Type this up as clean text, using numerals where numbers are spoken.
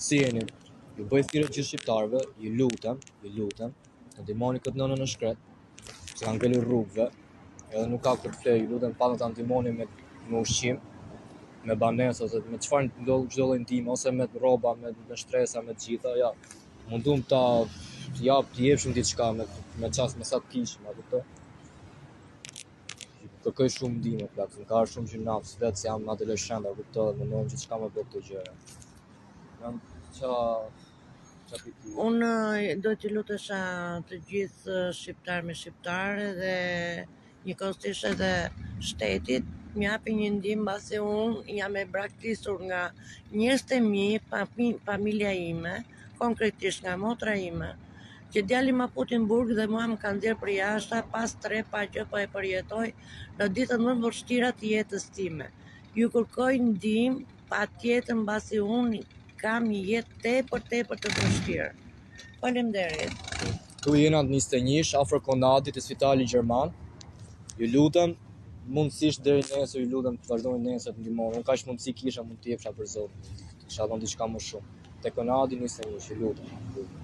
Si jeni? Ju bëj thirrje gjithë shqiptarëve, ju lutem, të ndihmoni këtë nënën në shkret, se kanë ngelur rrugëve, edhe nuk ka kur të flej, ju lutem patëm ta ndihmoni me ushqim, me banesë ose me çfarë çdo lloj ndihme, ose me rroba, me shtresa, me të gjitha, ja. Mundum ta jepshim diçka me çast me sa të kishim, a kupton? Kërkoj shumë ndihmë plak, më ka ardhur shumë gjynaf, vetë se jam adoleshent, a kupton, mendoj që çka më bë këto gjëra. Unë do t'i lutesha të gjithë shqiptar me shqiptare dhe njëkohësisht edhe shtetit më japi një ndihmë mbasi unë jam e braktisur nga njerëzit e mi, familja ime, konkretisht nga motra ime, që djali ma futi në burg dhe mua më kanë nxjerrë për jashtë pas 3 pa gjë po e përjetoj në ditët më të vështira të jetës time. Ju kërkoj ndihmë patjetër mbasi unë kam një jetë tepër të vështirë. Faleminderit. Tu jena 21 afër Konadit të Spitalit Gjerman. Ju lutem, mundësisht deri nesër, ju lutem të vazhdoni nesër të ndihmoni. Unë kaq mundësi kisha, mund të jepsha për Zotin. Kisha dhënë diçka më shumë. Te Konadi 21, ju lutem.